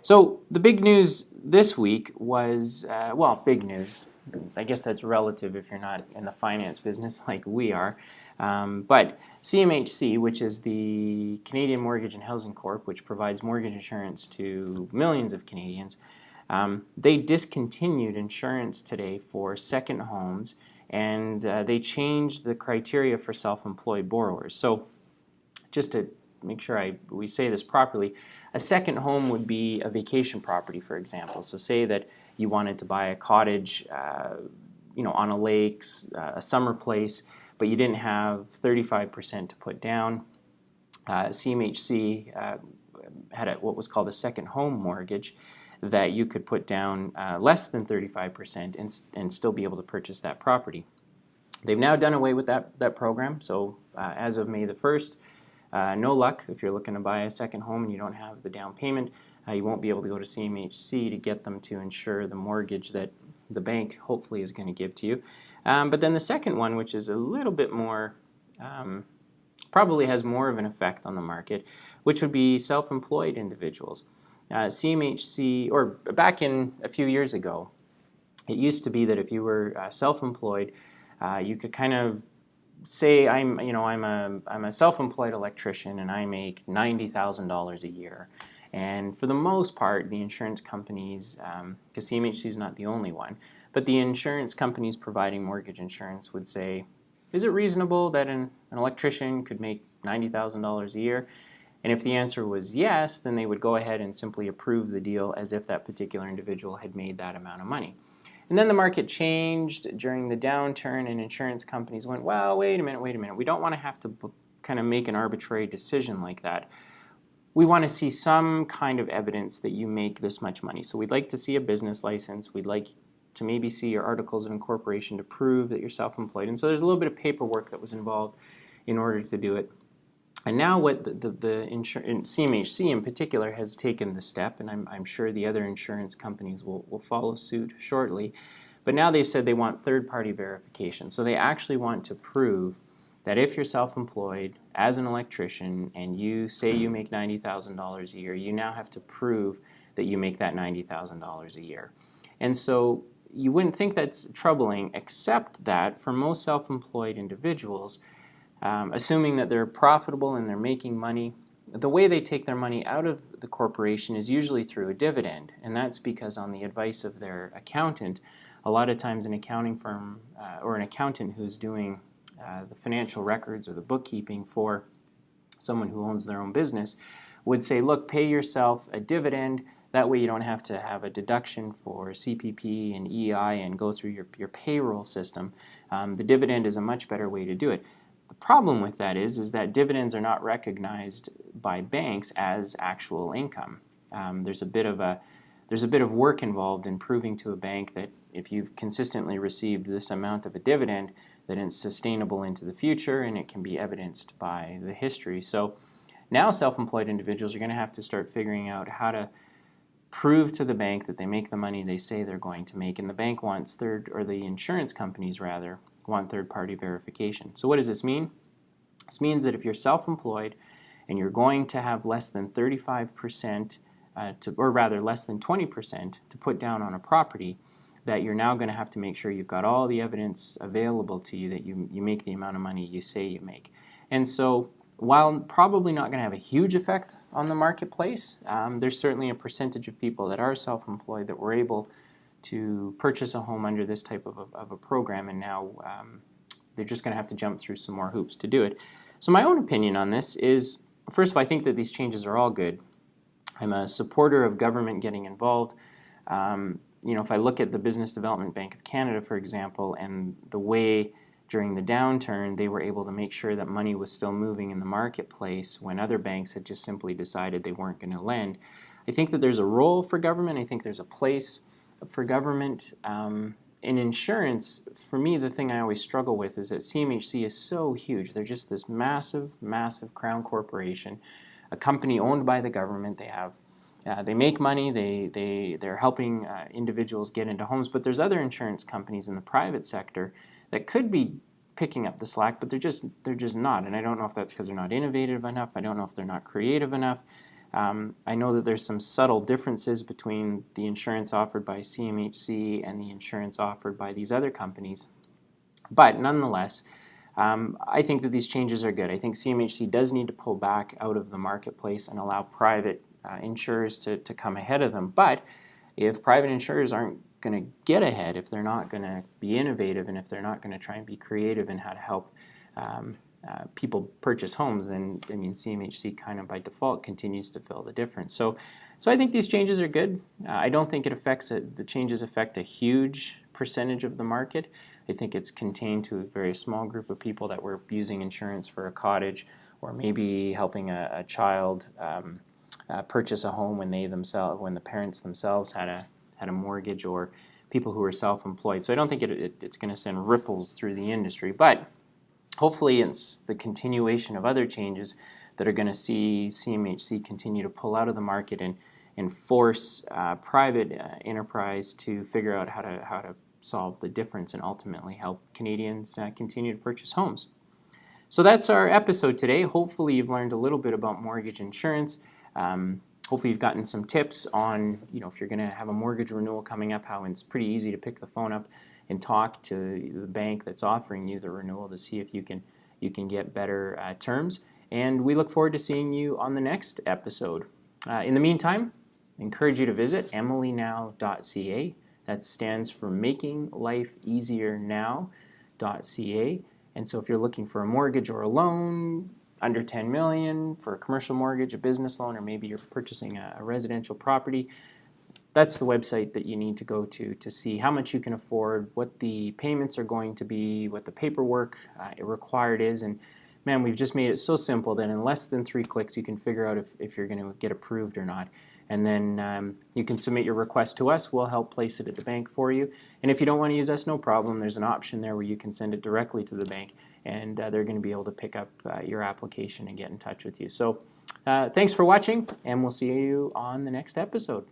So the big news this week was, well, big news. I guess that's relative if you're not in the finance business like we are. But CMHC, which is the Canadian Mortgage and Housing Corp, which provides mortgage insurance to millions of Canadians, they discontinued insurance today for second homes, and they changed the criteria for self-employed borrowers. So just to make sure we say this properly, a second home would be a vacation property, for example. So say that you wanted to buy a cottage, on a lake, a summer place, but you didn't have 35% to put down. CMHC had what was called a second home mortgage that you could put down less than 35% and still be able to purchase that property. They've now done away with that program, so as of May the 1st, no luck if you're looking to buy a second home and you don't have the down payment. You won't be able to go to CMHC to get them to insure the mortgage that the bank hopefully is going to give to you. But then the second one, which is a little bit more, probably has more of an effect on the market, which would be self-employed individuals. CMHC, or back in a few years ago, it used to be that if you were self-employed, you could kind of say I'm a self-employed electrician and I make $90,000 a year. And for the most part, the insurance companies, because CMHC is not the only one, but the insurance companies providing mortgage insurance would say, is it reasonable that an electrician could make $90,000 a year? And if the answer was yes, then they would go ahead and simply approve the deal as if that particular individual had made that amount of money. And then the market changed during the downturn and insurance companies went, well, wait a minute, we don't want to have to kind of make an arbitrary decision like that. We want to see some kind of evidence that you make this much money. So we'd like to see a business license. We'd like to maybe see your articles of incorporation to prove that you're self-employed. And so there's a little bit of paperwork that was involved in order to do it. And now what the CMHC in particular has taken the step, and I'm sure the other insurance companies will follow suit shortly, but now they've said they want third-party verification. So they actually want to prove that if you're self-employed as an electrician and you say you make $90,000 a year, you now have to prove that you make that $90,000 a year. And so you wouldn't think that's troubling, except that for most self-employed individuals, assuming that they're profitable and they're making money, the way they take their money out of the corporation is usually through a dividend. And that's because on the advice of their accountant, a lot of times an accounting firm or an accountant who's doing the financial records or the bookkeeping for someone who owns their own business would say, look, pay yourself a dividend. That way you don't have to have a deduction for CPP and EI and go through your payroll system. The dividend is a much better way to do it. The problem with that is that dividends are not recognized by banks as actual income. There's a bit of work involved in proving to a bank that if you've consistently received this amount of a dividend, that it's sustainable into the future and it can be evidenced by the history. So now self-employed individuals are going to have to start figuring out how to prove to the bank that they make the money they say they're going to make, and the bank wants the insurance companies rather want third-party verification. So what does this mean? This means that if you're self-employed and you're going to have less than 35% or rather less than 20% to put down on a property, that you're now going to have to make sure you've got all the evidence available to you that you make the amount of money you say you make. And so while probably not going to have a huge effect on the marketplace, there's certainly a percentage of people that are self-employed that were able to purchase a home under this type of a program, and now they're just going to have to jump through some more hoops to do it. So my own opinion on this is, first of all, I think that these changes are all good. I'm a supporter of government getting involved. If I look at the Business Development Bank of Canada, for example, and the way during the downturn they were able to make sure that money was still moving in the marketplace when other banks had just simply decided they weren't going to lend, I think that there's a role for government. I think there's a place for government. In insurance, for me, the thing I always struggle with is that CMHC is so huge. They're just this massive, massive crown corporation, a company owned by the government. They make money. They're helping individuals get into homes. But there's other insurance companies in the private sector that could be picking up the slack, but they're just not. And I don't know if that's because they're not innovative enough. I don't know if they're not creative enough. I know that there's some subtle differences between the insurance offered by CMHC and the insurance offered by these other companies. But nonetheless, I think that these changes are good. I think CMHC does need to pull back out of the marketplace and allow private insurers to come ahead of them. But if private insurers aren't going to get ahead, if they're not going to be innovative, and if they're not going to try and be creative in how to help people purchase homes, then I mean CMHC kind of by default continues to fill the difference. So I think these changes are good. I don't think the changes affect a huge percentage of the market. I think it's contained to a very small group of people that were using insurance for a cottage, or maybe helping a child purchase a home when the parents themselves had a mortgage, or people who are self-employed. So I don't think it's going to send ripples through the industry, but hopefully it's the continuation of other changes that are going to see CMHC continue to pull out of the market and force private enterprise to figure out how to solve the difference and ultimately help Canadians continue to purchase homes. So that's our episode today. Hopefully you've learned a little bit about mortgage insurance. Hopefully you've gotten some tips on, if you're going to have a mortgage renewal coming up, how it's pretty easy to pick the phone up and talk to the bank that's offering you the renewal to see if you can get better terms. And we look forward to seeing you on the next episode. In the meantime, I encourage you to visit mlenow.ca. That stands for Making Life Easier Now.ca. And so if you're looking for a mortgage or a loan under $10 million for a commercial mortgage, a business loan, or maybe you're purchasing a residential property, that's the website that you need to go to see how much you can afford, what the payments are going to be, what the paperwork required is. And man, we've just made it so simple that in less than 3 clicks you can figure out if you're going to get approved or not. And then you can submit your request to us. We'll help place it at the bank for you. And if you don't want to use us, no problem. There's an option there where you can send it directly to the bank, and they're going to be able to pick up your application and get in touch with you. So thanks for watching, and we'll see you on the next episode.